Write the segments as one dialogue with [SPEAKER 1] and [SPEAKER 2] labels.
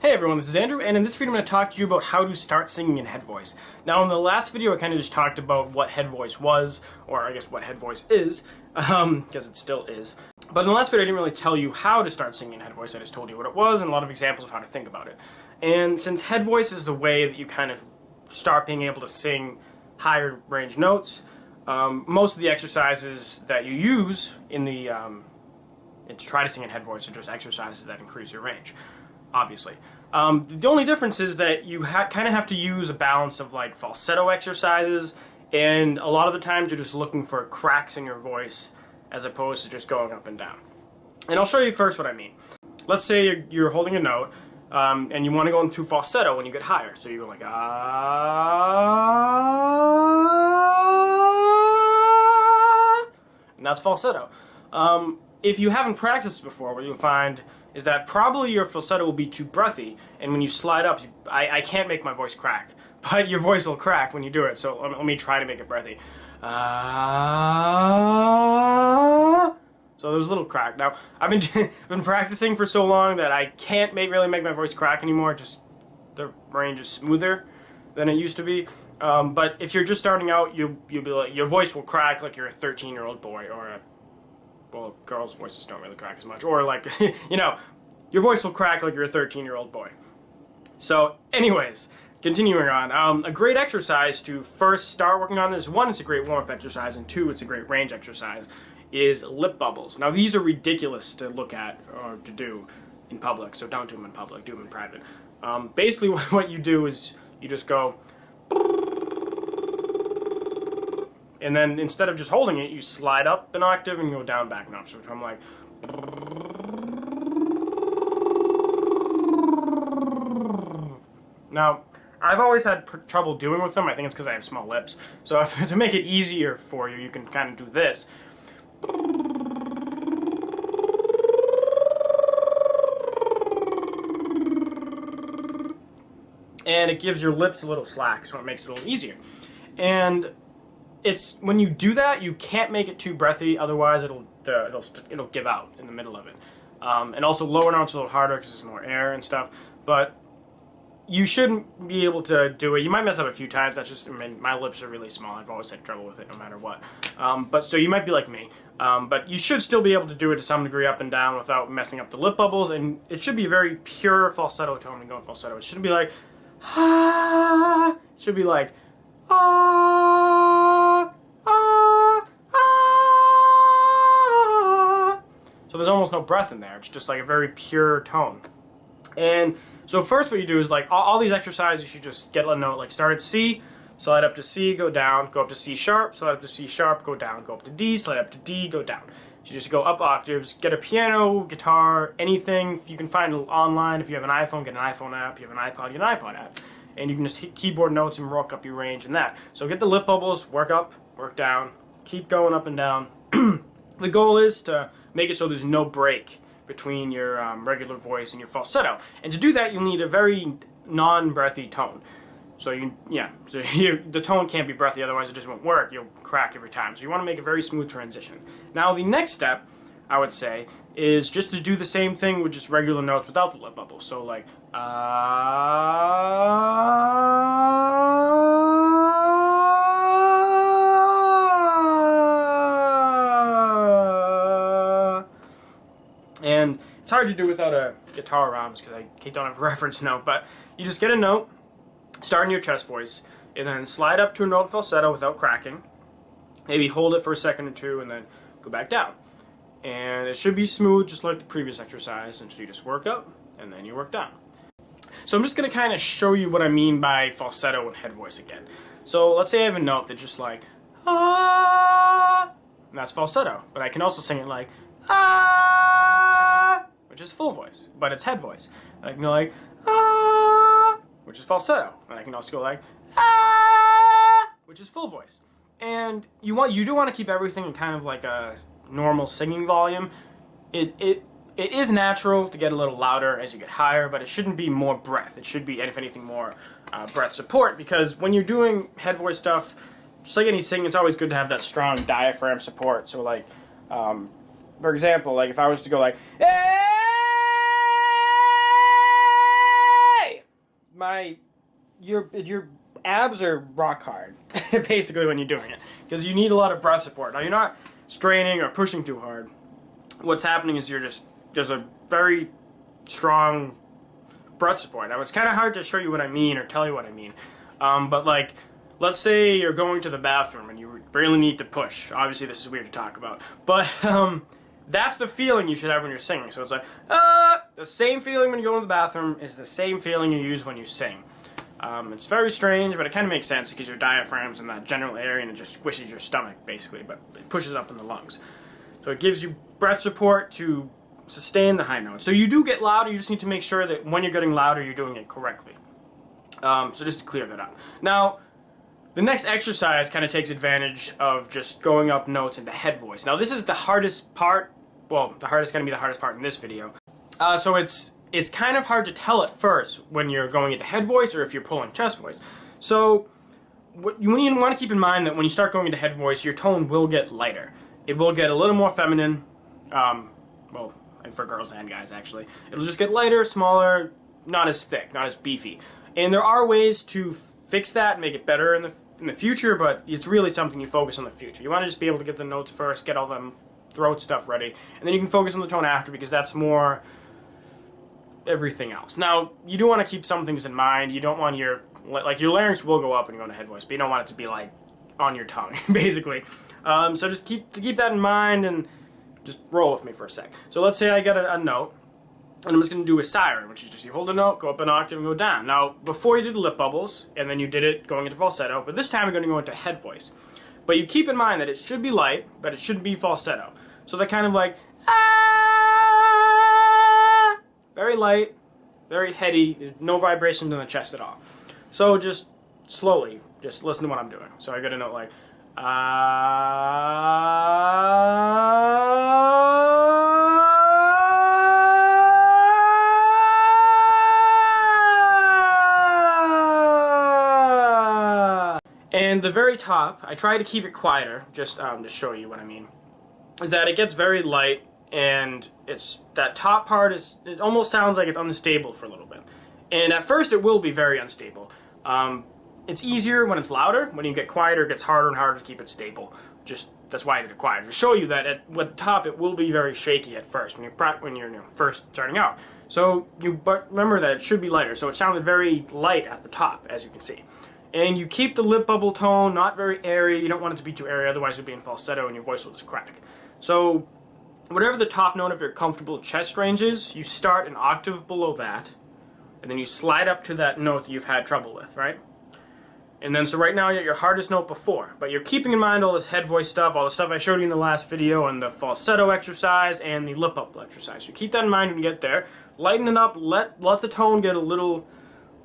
[SPEAKER 1] Hey everyone, this is Andrew, and in this video I'm going to talk to you about how to start singing in head voice. Now in the last video I kind of just talked about what head voice was, or I guess what head voice is, because it still is. But in the last video I didn't really tell you how to start singing in head voice, I just told you what it was and a lot of examples of how to think about it. And since head voice is the way that you kind of start being able to sing higher range notes, most of the exercises that you use in the to try to sing in head voice are just exercises that increase your range, obviously. The only difference is that you kind of have to use a balance of like falsetto exercises, and a lot of the times you're just looking for cracks in your voice as opposed to just going up and down. And I'll show you first what I mean. Let's say you're holding a note and you want to go into falsetto when you get higher. So you go like ah, and that's falsetto. If you haven't practiced before, what you'll find is that probably your falsetto will be too breathy, and when you slide up, I can't make my voice crack, but your voice will crack when you do it, so let me try to make it breathy. So there's a little crack. Now, I've been practicing for so long that I can't really make my voice crack anymore, just the range is smoother than it used to be. But if you're just starting out, you'll be like, your voice will crack like you're a 13-year-old boy, or well, girls' voices don't really crack as much, or like, you know, your voice will crack like you're a 13-year-old boy. So, anyways, continuing on, a great exercise to first start working on this, one, it's a great warm-up exercise, and two, it's a great range exercise, is lip bubbles. Now, these are ridiculous to look at or to do in public, so don't do them in public, do them in private. Basically, what you do is you just go, and then instead of just holding it, you slide up an octave and go down back an octave. So I'm like, now, I've always had trouble doing with them. I think it's because I have small lips. So to make it easier for you, you can kind of do this. And it gives your lips a little slack, so it makes it a little easier. And it's when you do that, you can't make it too breathy, otherwise it'll give out in the middle of it. And also lower notes a little harder because there's more air and stuff. But you shouldn't be able to do it. You might mess up a few times. That's just, I mean, my lips are really small. I've always had trouble with it no matter what. But so you might be like me. But you should still be able to do it to some degree up and down without messing up the lip bubbles. And it should be a very pure falsetto tone when going falsetto. It shouldn't be like, ah. It should be like, ah, ah, ah. So there's almost no breath in there. It's just like a very pure tone. And so first what you do is like all these exercises, you should just get a note, like start at C, slide up to C, go down, go up to C sharp, slide up to C sharp, go down, go up to D, slide up to D, go down. So you just go up octaves, get a piano, guitar, anything you can find online. If you have an iPhone, get an iPhone app. If you have an iPod, get an iPod app. And you can just hit keyboard notes and work up your range in that. So get the lip bubbles, work up, work down, keep going up and down. The goal is to make it so there's no break between your regular voice and your falsetto. And to do that, you'll need a very non-breathy tone. So the tone can't be breathy, otherwise it just won't work. You'll crack every time. So you want to make a very smooth transition. Now the next step, I would say, is just to do the same thing with just regular notes without the lip bubbles. So like, and it's hard to do without a guitar around because I don't have a reference note, but you just get a note, start in your chest voice, and then slide up to a note falsetto without cracking. Maybe hold it for a second or two and then go back down. And it should be smooth just like the previous exercise, and so you just work up and then you work down. So I'm just going to kind of show you what I mean by falsetto and head voice again. So let's say I have a note that's just like ah, and that's falsetto, but I can also sing it like ah, which is full voice, but it's head voice. And I can go like ah, which is falsetto, and I can also go like ah, which is full voice. And you do want to keep everything in kind of like a normal singing volume. It is natural to get a little louder as you get higher, but it shouldn't be more breath. It should be, if anything, more breath support, because when you're doing head voice stuff, just like any singing, it's always good to have that strong diaphragm support. So like, for example, like if I was to go like, your abs are rock hard, basically, when you're doing it, because you need a lot of breath support. Now, you're not straining or pushing too hard. What's happening is there's a very strong breath support. Now, it's kind of hard to show you what I mean or tell you what I mean, but like, let's say you're going to the bathroom and you really need to push. Obviously, this is weird to talk about, but that's the feeling you should have when you're singing. So it's like, the same feeling when you go to the bathroom is the same feeling you use when you sing. It's very strange, but it kind of makes sense because your diaphragm's in that general area and it just squishes your stomach, basically, but it pushes up in the lungs. So it gives you breath support to sustain the high notes. So you do get louder, you just need to make sure that when you're getting louder, you're doing it correctly. So just to clear that up. Now, the next exercise kind of takes advantage of just going up notes into head voice. Now, this is the hardest part. Well, the hardest going to be the hardest part in this video. So it's kind of hard to tell at first when you're going into head voice or if you're pulling chest voice. So what you want to keep in mind that when you start going into head voice, your tone will get lighter. It will get a little more feminine. Well, for girls and guys, actually. It'll just get lighter, smaller, not as thick, not as beefy. And there are ways to fix that and make it better in the future, but it's really something you focus on the future. You want to just be able to get the notes first, get all the throat stuff ready, and then you can focus on the tone after, because that's more everything else. Now, you do want to keep some things in mind. You don't want your larynx will go up when you go into head voice, but you don't want it to be like on your tongue, basically. So just keep that in mind and just roll with me for a sec. So let's say I get a note, and I'm just going to do a siren, which is just you hold a note, go up an octave, and go down. Now, before you did lip bubbles, and then you did it going into falsetto, but this time you're going to go into head voice. But you keep in mind that it should be light, but it shouldn't be falsetto. So they're kind of like, ah, very light, very heady, no vibrations in the chest at all. So just slowly, just listen to what I'm doing. So I get a note like, and the very top, I try to keep it quieter, just to show you what I mean, is that it gets very light, and that top part it almost sounds like it's unstable for a little bit. And at first it will be very unstable. It's easier when it's louder. When you get quieter, it gets harder and harder to keep it stable. That's why I did it quieter, to show you that at the top it will be very shaky at first when you're first starting out. So but remember that it should be lighter. So it sounded very light at the top, as you can see. And you keep the lip bubble tone not very airy. You don't want it to be too airy, otherwise you'll be in falsetto and your voice will just crack. So whatever the top note of your comfortable chest range is, you start an octave below that, and then you slide up to that note that you've had trouble with, right? And then so right now you're at your hardest note before, but you're keeping in mind all this head voice stuff, all the stuff I showed you in the last video, and the falsetto exercise and the lip bubble exercise. So keep that in mind when you get there. Lighten it up, let the tone get a little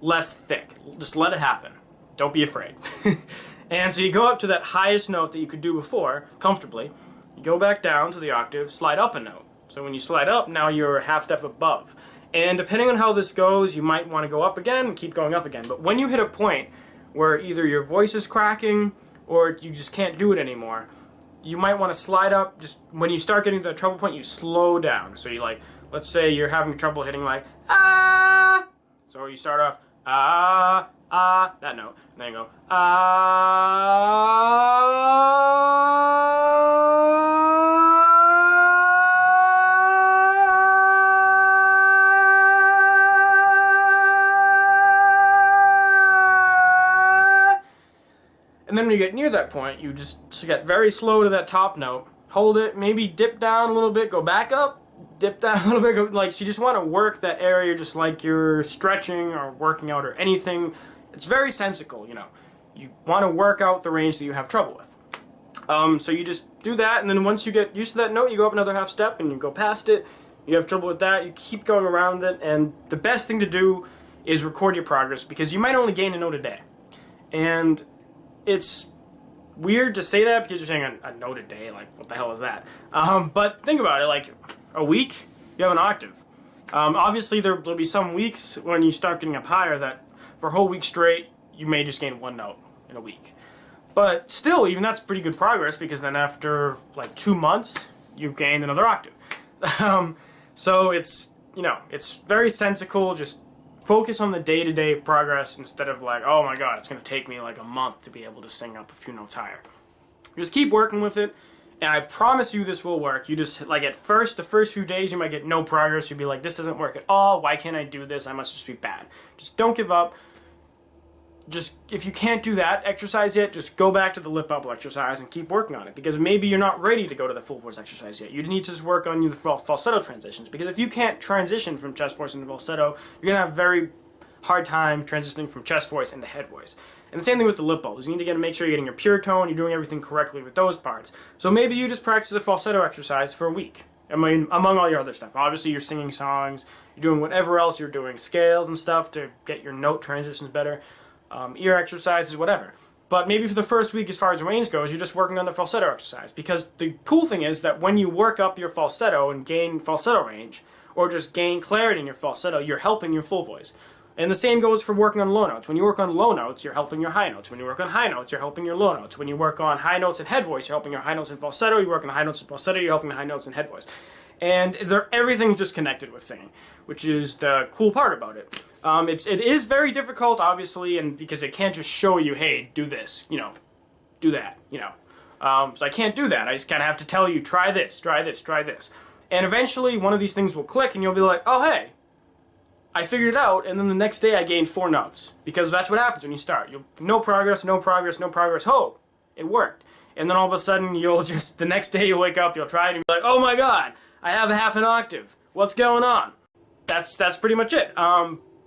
[SPEAKER 1] less thick. Just let it happen. Don't be afraid. And so you go up to that highest note that you could do before, comfortably. You go back down to the octave, slide up a note. So when you slide up, now you're a half step above. And depending on how this goes, you might want to go up again and keep going up again. But when you hit a point where either your voice is cracking or you just can't do it anymore, you might want to slide up. Just when you start getting to the trouble point, you slow down. So you let's say you're having trouble hitting ah. So you start off that note, and then you go and then when you get near that point, you just get very slow to that top note, hold it, maybe dip down a little bit, go back up, dip down a little bit, so you just want to work that area just like you're stretching or working out or anything. It's very sensical, You want to work out the range that you have trouble with. So you just do that, and then once you get used to that note, you go up another half step and you go past it. You have trouble with that, you keep going around it, and the best thing to do is record your progress, because you might only gain a note a day. And it's weird to say that because you're saying a note a day, what the hell is that? But think about it, a week, you have an octave. Obviously there'll be some weeks when you start getting up higher that for a whole week straight, you may just gain one note in a week. But still, even that's pretty good progress, because then after 2 months, you've gained another octave. So it's very sensical. Just focus on the day-to-day progress instead of like, oh my god, it's going to take me like a month to be able to sing up a few notes higher. Just keep working with it, and I promise you this will work. You just, like, at first, the first few days, you might get no progress. You'll be like, this doesn't work at all. Why can't I do this? I must just be bad. Just don't give up. Just, if you can't do that exercise yet, just go back to the lip bubble exercise and keep working on it, because maybe you're not ready to go to the full voice exercise yet. You need to just work on the falsetto transitions, because if you can't transition from chest voice into falsetto, you're going to have very hard time transitioning from chest voice into head voice. And the same thing with the lip bubbles. You need to make sure you're getting your pure tone, you're doing everything correctly with those parts. So maybe you just practice a falsetto exercise for a week. I mean, among all your other stuff. Obviously, you're singing songs, you're doing whatever else you're doing, scales and stuff to get your note transitions better. Ear exercises, whatever. But maybe for the first week, as far as range goes, you're just working on the falsetto exercise. Because the cool thing is that when you work up your falsetto and gain falsetto range, or just gain clarity in your falsetto, you're helping your full voice. And the same goes for working on low notes. When you work on low notes, you're helping your high notes. When you work on high notes, you're helping your low notes. When you work on high notes and head voice, you're helping your high notes and falsetto. You work on high notes and falsetto, you're helping the high notes and head voice. And everything's just connected with singing, which is the cool part about it. It is very difficult, obviously, and because it can't just show you, hey, do this, you know, do that, you know. So I can't do that. I just kind of have to tell you, try this, try this, try this. And eventually, one of these things will click, and you'll be like, oh, hey, I figured it out, and then the next day I gained 4 notes. Because that's what happens when you start. No progress, no progress, no progress. Oh, it worked. And then all of a sudden, you'll just, the next day you wake up, you'll try it, and you'll be like, oh my god, I have a half an octave. What's going on? That's pretty much it.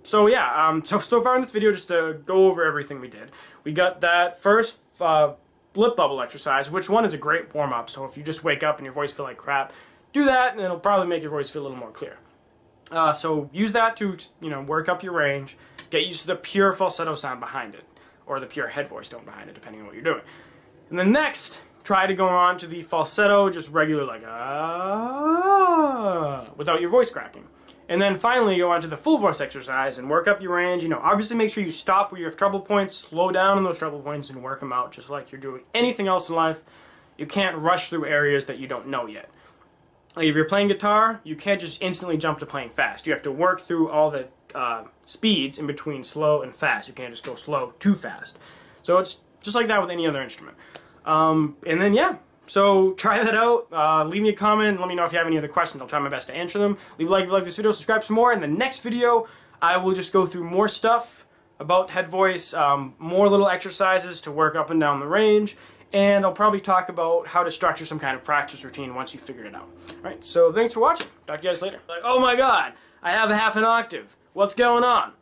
[SPEAKER 1] So yeah, so far in this video, just to go over everything we did, we got that first lip bubble exercise, which one is a great warm-up. So if you just wake up and your voice feels like crap, do that, and it'll probably make your voice feel a little more clear. So use that to, you know, work up your range, get used to the pure falsetto sound behind it, or the pure head voice tone behind it, depending on what you're doing. And then next, try to go on to the falsetto, just regular like without your voice cracking. And then finally go on to the full voice exercise and work up your range. You know, obviously make sure you stop where you have trouble points, slow down on those trouble points and work them out just like you're doing anything else in life. You can't rush through areas that you don't know yet. Like if you're playing guitar, you can't just instantly jump to playing fast. You have to work through all the speeds in between slow and fast. You can't just go slow too fast. So it's just like that with any other instrument. And then yeah. So try that out, leave me a comment, let me know if you have any other questions, I'll try my best to answer them. Leave a like if you like this video, subscribe for more. In the next video, I will just go through more stuff about head voice, more little exercises to work up and down the range, and I'll probably talk about how to structure some kind of practice routine once you figured it out. Alright, so thanks for watching, talk to you guys later. Like, oh my god, I have a half an octave, what's going on?